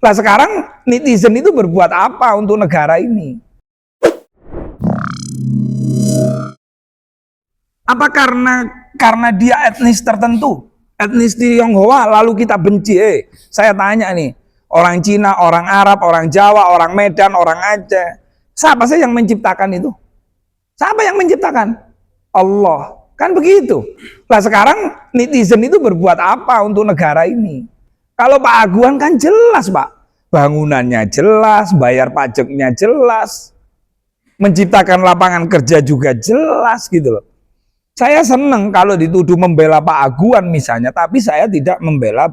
Lah sekarang netizen itu berbuat apa untuk negara ini? Apa karena dia etnis tertentu, etnis Tionghoa, lalu kita benci? Saya tanya nih, orang Cina, orang Arab, orang Jawa, orang Medan, orang Aceh, siapa sih yang menciptakan itu? Siapa yang menciptakan? Allah. Kan begitu. Lah sekarang netizen itu berbuat apa untuk negara ini? Kalau Pak Aguan kan jelas, Pak. Bangunannya jelas, bayar pajaknya jelas, menciptakan lapangan kerja juga jelas gitu loh. Saya seneng kalau dituduh membela Pak Aguan misalnya, tapi saya tidak membela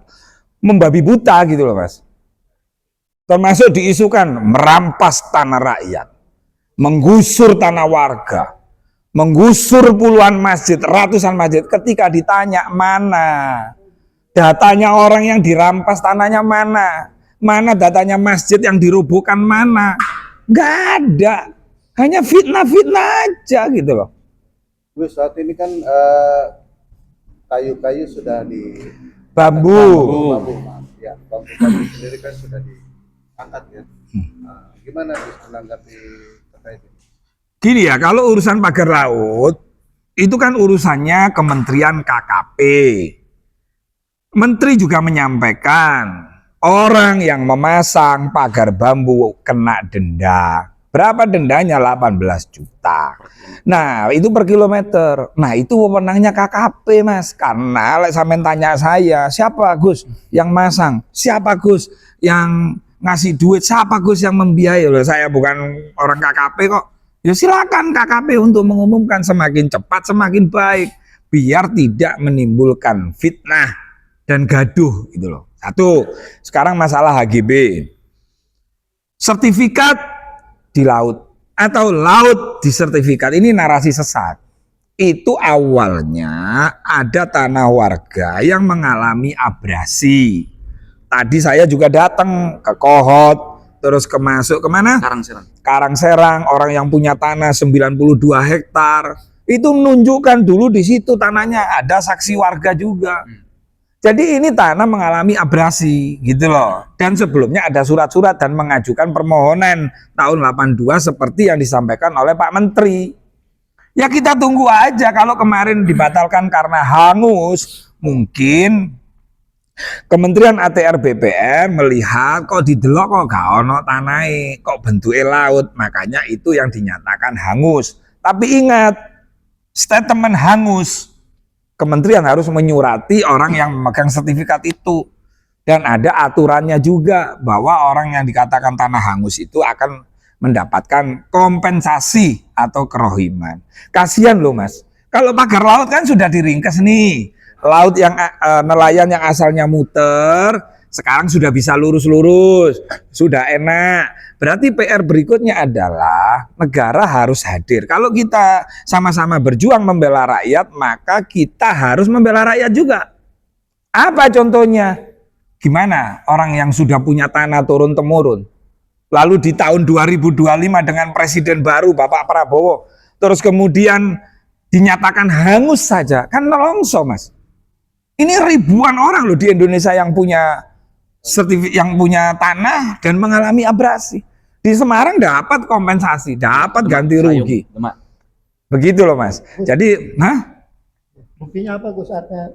membabi buta gitu loh, Mas. Termasuk diisukan merampas tanah rakyat, menggusur tanah warga, menggusur puluhan masjid, ratusan masjid. Ketika ditanya mana datanya orang yang dirampas tanahnya, mana datanya masjid yang dirobohkan, mana, nggak ada, hanya fitnah-fitnah aja gitu loh. Gus, saat ini kan kayu-kayu sudah di bambu, ya, bambu kayu sendiri kan sudah diangkat ya. Gimana Gus menanggapi terkait ini? Gini ya, kalau urusan pagar laut itu kan urusannya Kementerian KKP. Menteri juga menyampaikan orang yang memasang pagar bambu kena denda. Berapa dendanya? 18 juta. Nah, itu per kilometer. Nah, itu wewenangnya KKP, Mas. Karena sampean tanya saya, siapa Gus yang masang? Siapa Gus yang ngasih duit? Siapa Gus yang membiayai? Loh, saya bukan orang KKP kok. Ya silakan KKP untuk mengumumkan, semakin cepat semakin baik, biar tidak menimbulkan fitnah dan gaduh gitu loh. Satu, sekarang masalah HGB. Sertifikat di laut atau laut di sertifikat, ini narasi sesat. Itu awalnya ada tanah warga yang mengalami abrasi. Tadi saya juga datang ke Kohot, terus masuk kemana? Karangserang, orang yang punya tanah 92 hektar. Itu menunjukkan dulu di situ tanahnya, ada saksi warga juga. Jadi ini tanah mengalami abrasi gitu loh. Dan sebelumnya ada surat-surat dan mengajukan permohonan tahun 82 seperti yang disampaikan oleh Pak Menteri. Ya kita tunggu aja, kalau kemarin dibatalkan karena hangus, mungkin Kementerian ATR BPN melihat kok didelok kok gak ono tanai, kok bentuknya laut, makanya itu yang dinyatakan hangus. Tapi ingat, statement hangus, kementerian harus menyurati orang yang memegang sertifikat itu. Dan ada aturannya juga bahwa orang yang dikatakan tanah hangus itu akan mendapatkan kompensasi atau kerohiman. Kasihan loh Mas, kalau pagar laut kan sudah diringkes nih. Laut yang nelayan yang asalnya muter sekarang sudah bisa lurus-lurus, sudah enak. Berarti PR berikutnya adalah negara harus hadir. Kalau kita sama-sama berjuang membela rakyat, maka kita harus membela rakyat juga. Apa contohnya? Gimana orang yang sudah punya tanah turun-temurun, lalu di tahun 2025 dengan presiden baru Bapak Prabowo, terus kemudian dinyatakan hangus saja, kan nelongso Mas. Ini ribuan orang loh di Indonesia yang punya yang punya tanah dan mengalami abrasi. Di Semarang dapat kompensasi, dapat ganti rugi. Begitu loh Mas. Jadi, buktinya apa Gus, artinya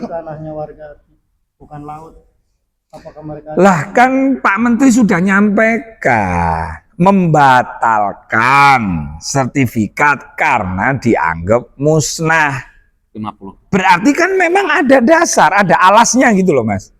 tanahnya warga bukan laut? Apakah mereka? Lah kan Pak Menteri sudah nyampaikan membatalkan sertifikat karena dianggap musnah. 50. Berarti kan memang ada dasar, ada alasnya gitu loh Mas.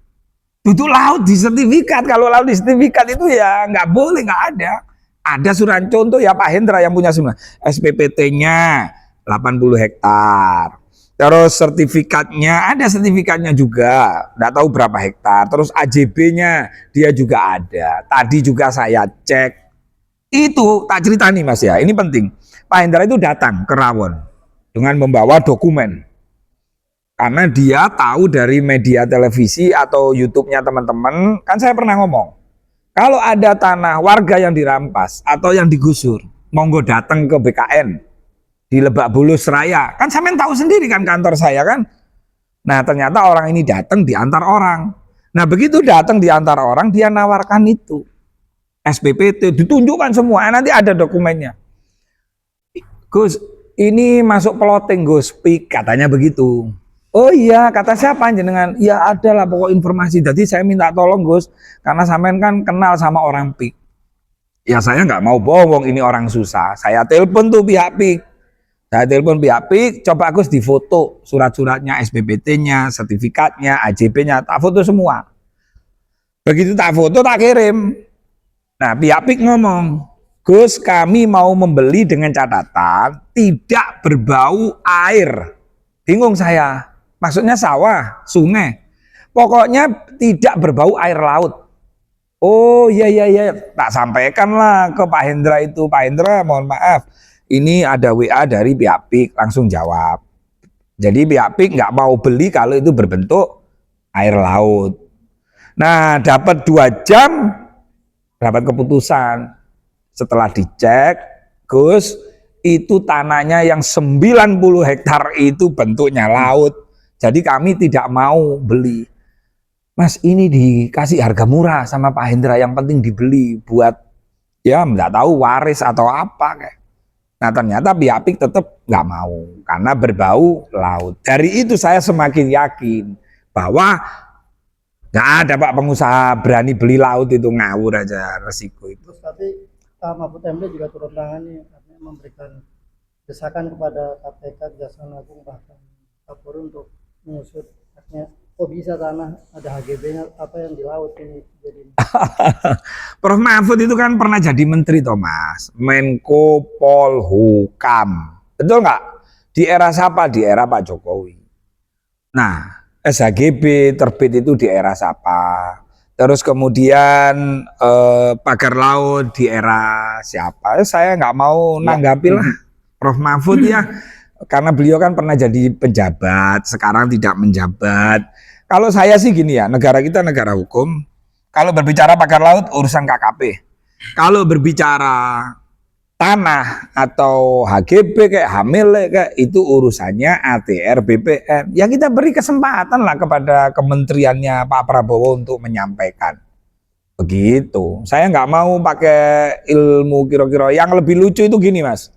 Itu laut di sertifikat, kalau laut di sertifikat itu ya nggak boleh, nggak ada. Ada surat contoh ya Pak Hendra yang punya semua. SPPT-nya 80 hektar. Terus sertifikatnya, ada sertifikatnya juga, nggak tahu berapa hektar. Terus AJB-nya dia juga ada. Tadi juga saya cek. Itu tak cerita nih Mas ya, ini penting. Pak Hendra itu datang ke Rawon dengan membawa dokumen. Karena dia tahu dari media televisi atau YouTube-nya teman-teman, kan saya pernah ngomong, kalau ada tanah warga yang dirampas atau yang digusur, monggo datang ke BKN di Lebak Bulus Raya. Kan sampean tahu sendiri kan kantor saya kan. Nah ternyata orang ini datang diantar orang. Nah begitu datang di antara orang, dia nawarkan itu SPPT, ditunjukkan semua, nanti ada dokumennya. Gus, ini masuk plotting Gus, pik katanya begitu. Oh iya, kata siapa jenengan? Ya ada lah pokok informasi. Jadi saya minta tolong Gus, karena sampean kan kenal sama orang pik. Ya saya nggak mau bohong, ini orang susah. Saya telepon tuh pihak pik. Saya telepon pihak pik, coba Gus difoto surat-suratnya, SPPT-nya, sertifikatnya, AJB-nya, tak foto semua. Begitu tak foto tak kirim. Nah pihak pik ngomong, Gus kami mau membeli dengan catatan tidak berbau air. Bingung saya, maksudnya sawah, sungai. Pokoknya tidak berbau air laut. Oh iya, tak sampaikan lah ke Pak Hendra itu. Pak Hendra mohon maaf, ini ada WA dari pihak pik, langsung jawab. Jadi pihak pik nggak mau beli kalau itu berbentuk air laut. Nah dapat 2 jam, dapat keputusan. Setelah dicek, Gus, itu tanahnya yang 90 hektar itu bentuknya laut. Jadi kami tidak mau beli. Mas, ini dikasih harga murah sama Pak Hendra, yang penting dibeli buat ya nggak tahu waris atau apa kayak. Nah ternyata pihak pik tetap nggak mau karena berbau laut. Dari itu saya semakin yakin bahwa nggak ada Pak pengusaha berani beli laut, itu ngawur aja resiko itu. Terus tapi Pak Mahfud MD juga turun tangan nih, artinya memberikan desakan kepada KPK, Kejaksaan Agung, bahkan Kapolri untuk mengusut, artinya kok bisa tanah ada HGB-nya apa yang di laut ini jadi. Prof Mahfud itu kan pernah jadi menteri Thomas, Menko Polhukam, betul nggak? Di era siapa? Di era Pak Jokowi. Nah SHGB terbit itu di era siapa? Terus kemudian pagar laut di era siapa? Saya nggak mau nanggapi lah Prof Mahfud ya, karena beliau kan pernah jadi pejabat, sekarang tidak menjabat. Kalau saya sih gini ya, negara kita negara hukum. Kalau berbicara pagar laut urusan KKP. Kalau berbicara tanah atau HGB kayak hamil kayak itu urusannya ATR BPN. Ya kita beri kesempatan lah kepada kementeriannya Pak Prabowo untuk menyampaikan. Begitu. Saya nggak mau pakai ilmu kira-kira. Yang lebih lucu itu gini Mas.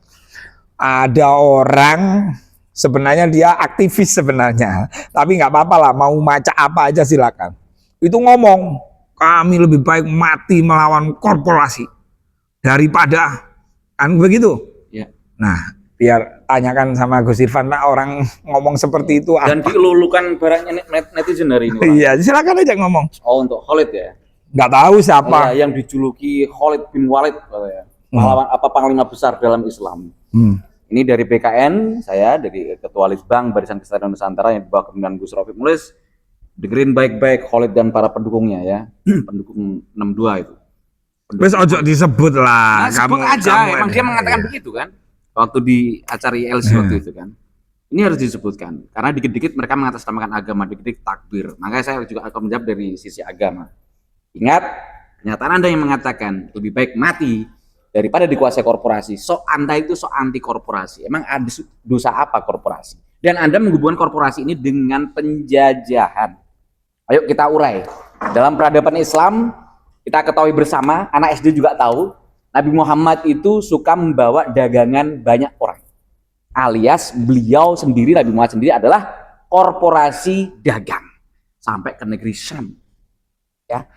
Ada orang sebenarnya dia aktivis sebenarnya, tapi nggak apa-apa lah, mau macam apa aja silakan. Itu ngomong, kami lebih baik mati melawan korporasi daripada kan begitu. Ya. Nah, biar tanyakan sama Gus Irfan lah, orang ngomong seperti itu dan apa. dilulukan barangnya netizen hari ini. Iya, silakan aja ngomong. Oh, untuk Khalid ya. Nggak tahu siapa. Yang dijuluki Khalid bin Walid ya. Pahlawan panglima besar dalam Islam. Ini dari BKN, saya dari Ketua Litbang Barisan Kesejahteraan Nusantara yang dibawa kepemimpinan Gus Rofiq Mulis, dengerin baik-baik Khalid dan para pendukungnya ya, pendukung 62 itu. Wes ojo disebut lah. Nah, sebut aja, emang dia mengatakan begitu kan, waktu di acara ILC waktu itu kan. Ini harus disebutkan, karena dikit-dikit mereka mengatasnamakan agama, dikit-dikit takbir. Makanya saya juga akan menjawab dari sisi agama. Ingat, pernyataan Anda yang mengatakan lebih baik mati daripada dikuasai korporasi. Anda itu anti korporasi. Emang ada dosa apa korporasi? Dan Anda menghubungkan korporasi ini dengan penjajahan. Ayo kita urai. Dalam peradaban Islam, kita ketahui bersama, anak SD juga tahu, Nabi Muhammad itu suka membawa dagangan banyak orang. Alias beliau sendiri, Nabi Muhammad sendiri adalah korporasi dagang. Sampai ke negeri Syam. Ya.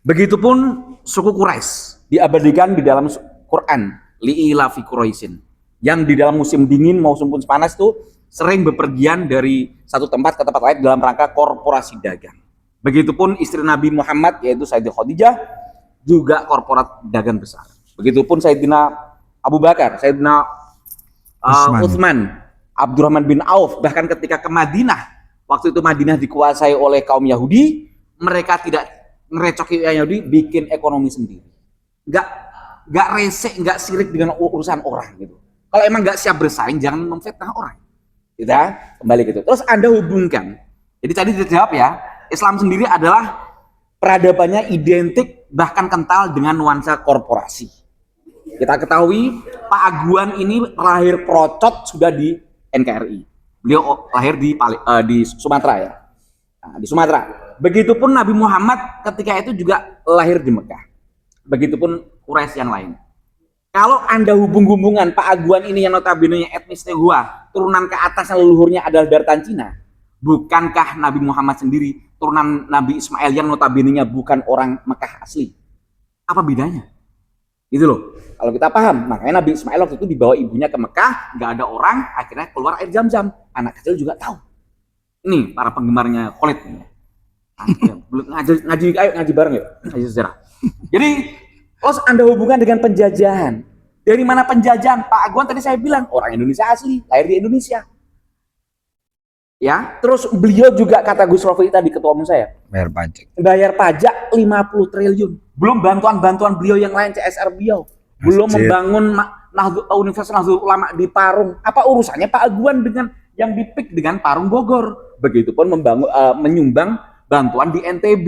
Begitupun suku Quraisy diabadikan di dalam Quran, li'ilafi Quraisyin, yang di dalam musim dingin maupun panas itu sering bepergian dari satu tempat ke tempat lain dalam rangka korporasi dagang. Begitupun istri Nabi Muhammad yaitu Sayyidah Khadijah juga korporat dagang besar. Begitupun Sayyidina Abu Bakar, Sayyidina Utsman, Abdurrahman bin Auf, bahkan ketika ke Madinah, waktu itu Madinah dikuasai oleh kaum Yahudi, mereka tidak ngerecoki Yahudi, bikin ekonomi sendiri. Nggak resek, nggak sirik dengan urusan orang gitu. Kalau emang nggak siap bersaing, jangan memfitnah orang. Gitu ya, kembali gitu. Terus Anda hubungkan. Jadi tadi dijawab ya, Islam sendiri adalah peradabannya identik bahkan kental dengan nuansa korporasi. Kita ketahui Pak Aguan ini lahir procot sudah di NKRI. Beliau lahir di Sumatera ya. Nah, di Sumatera. Begitupun Nabi Muhammad ketika itu juga lahir di Mekah. Begitupun Quraisy yang lain. Kalau Anda hubung-hubungan Pak Aguan ini yang notabene etnis Tionghoa, turunan ke atas leluhurnya adalah daratan Cina. Bukankah Nabi Muhammad sendiri turunan Nabi Ismail yang notabene bukan orang Mekah asli? Apa bedanya? Gitu loh. Kalau kita paham, makanya Nabi Ismail waktu itu dibawa ibunya ke Mekah, nggak ada orang, akhirnya keluar air Zam-Zam. Anak kecil juga tahu. Ini para penggemarnya Khalid. Ngaji bareng yuk, ngaji sejarah. Jadi, terus Anda hubungkan dengan penjajahan. Dari mana penjajahan? Pak Aguan tadi saya bilang, orang Indonesia asli, lahir di Indonesia. Ya, terus beliau juga kata Gus Rofi tadi ketua umum saya, bayar pajak 50 triliun. Belum bantuan-bantuan beliau yang lain, CSR beliau. Belum membangun Universitas Nahdlatul Ulama di Parung. Apa urusannya Pak Aguan dengan yang dipik dengan Parung Bogor? Begitupun menyumbang bantuan di NTB.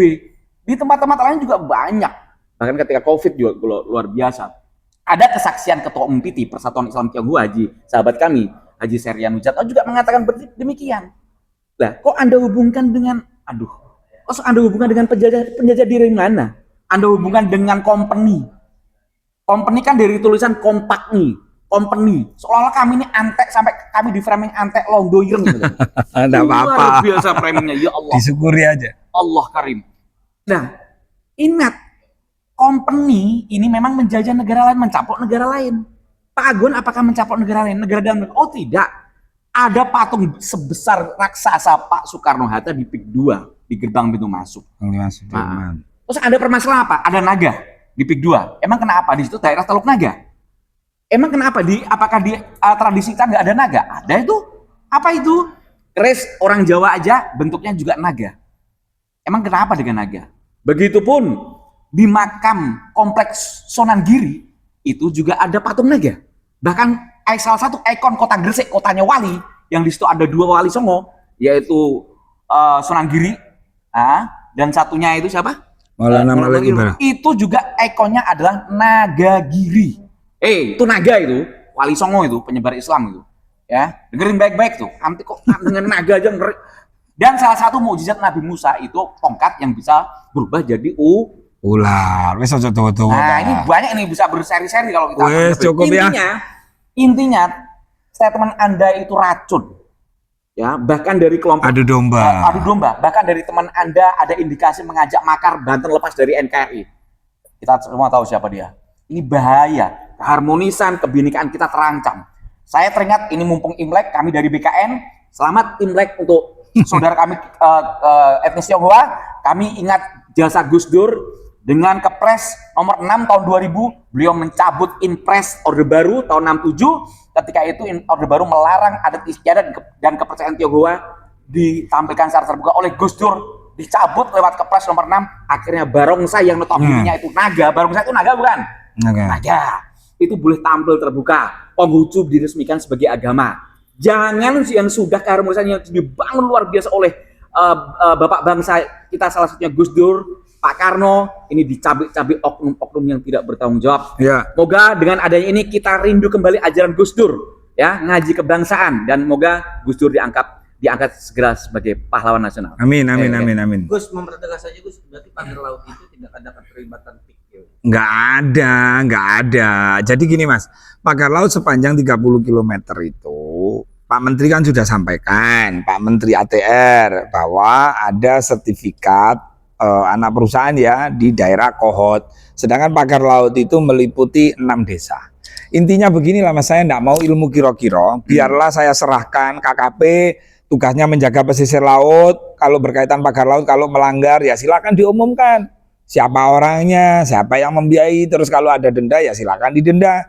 Di tempat-tempat lain juga banyak. Bahkan ketika Covid juga luar biasa. Ada kesaksian ketua umum PT Persatuan Islam Tionghoa sahabat kami, Haji Serian Ujatno juga mengatakan demikian. Lah, kok Anda hubungkan dengan kok Anda hubungkan dengan penjajah dari mana? Anda hubungkan dengan company. Company kan dari tulisan company. Seolah-olah kami ini antek, sampai kami di framing antek londo ireng gitu. Enggak apa-apa. Luar biasa framingnya, ya Allah. Disyukuri aja. Allah Karim. Nah, ingat, company ini memang menjajah negara lain, mencaplok negara lain. Pak Agun apakah mencaplok negara lain? Negara dalam negara? Oh tidak. Ada patung sebesar raksasa Pak Soekarno-Hatta di PIK 2 di gerbang pintu masuk. Nah, terus ada permasalahan apa? Ada naga di PIK 2. Emang kenapa? Di situ daerah Teluk Naga. Emang kenapa? Apakah di tradisi kita nggak ada naga? Ada itu. Apa itu? Keris orang Jawa aja bentuknya juga naga. Emang kenapa dengan naga? Begitupun di makam kompleks Sunan Giri itu juga ada patung naga. Bahkan salah satu ikon kota Gresik, kotanya wali, yang di situ ada 2 wali songo, yaitu Sunan Giri, dan satunya itu siapa? Maulana Malik Ibrahim. Itu juga ikonnya adalah naga giri. Itu naga itu, wali songo itu, penyebar Islam itu. Ya, dengerin baik-baik tuh. Nanti kok dengan naga aja ngeri. Dan salah satu mukjizat Nabi Musa itu tongkat yang bisa berubah jadi ular. Wes aja tuh. Nah, ini banyak nih, bisa berseri-seri kalau kita. Wes cukup ya. Intinya statement Anda itu racun. Ya, bahkan dari kelompok adu domba. Bahkan dari teman Anda ada indikasi mengajak makar Banten lepas dari NKRI. Kita semua tahu siapa dia. Ini bahaya. Keharmonisan, kebinekaan kita terancam. Saya teringat ini mumpung Imlek, kami dari BKN, selamat Imlek untuk saudara kami etnis Tionghoa. Kami ingat jasa Gus Dur dengan Kepres nomor 6 tahun 2000, beliau mencabut Impres Orde Baru tahun 67. Ketika itu Orde Baru melarang adat istiadat dan kepercayaan Tionghoa ditampilkan secara terbuka oleh Gus Dur, dicabut lewat Kepres nomor 6. Akhirnya barongsai yang notabene itu naga, barongsai itu naga bukan? Naga. Itu boleh tampil terbuka. Konghucu diresmikan sebagai agama. Jangan yang sudah keharmonisan yang dibangun luar biasa oleh bapak bangsa kita, salah satunya Gus Dur, Pak Karno, ini dicabik-cabik oknum-oknum yang tidak bertanggung jawab. Ya. Moga dengan adanya ini kita rindu kembali ajaran Gus Dur, ya, ngaji kebangsaan, dan moga Gus Dur diangkat segera sebagai pahlawan nasional. Amin. Gus, mempertegas saja Gus, berarti pagar laut itu tidak ada keterlibatan PIK. Nggak ada. Jadi gini Mas, pagar laut sepanjang 30 km itu Pak Menteri kan sudah sampaikan, Pak Menteri ATR, bahwa ada sertifikat anak perusahaan ya di daerah Kohot. Sedangkan pagar laut itu meliputi 6 desa. Intinya beginilah Mas, saya enggak mau ilmu kiro-kiro, biarlah saya serahkan KKP, tugasnya menjaga pesisir laut. Kalau berkaitan pagar laut, kalau melanggar ya silakan diumumkan. Siapa orangnya, siapa yang membiayai, terus kalau ada denda ya silakan didenda.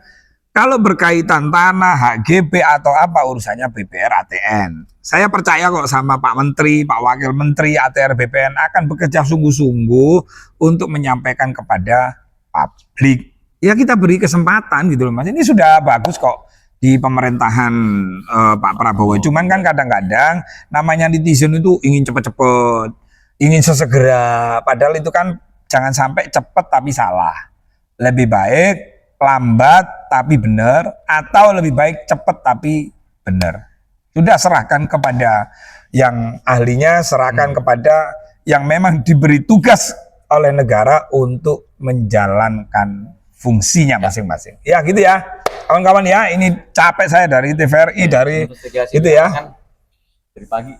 Kalau berkaitan tanah, HGB atau apa, urusannya BPR ATN. Saya percaya kok sama Pak Menteri, Pak Wakil Menteri, ATR BPN akan bekerja sungguh-sungguh untuk menyampaikan kepada publik. Ya kita beri kesempatan gitu loh Mas. Ini sudah bagus kok di pemerintahan Pak Prabowo. Cuman kan kadang-kadang namanya netizen itu ingin cepet-cepet, ingin sesegera. Padahal itu kan jangan sampai cepet tapi salah. Lebih baik lambat tapi benar, atau lebih baik cepat tapi benar. Sudah serahkan kepada yang ahlinya, serahkan kepada yang memang diberi tugas oleh negara untuk menjalankan fungsinya masing-masing. Ya gitu ya, kawan-kawan ya. Ini capek saya dari TVRI, dari Investigasi itu ya. kan dari pagi.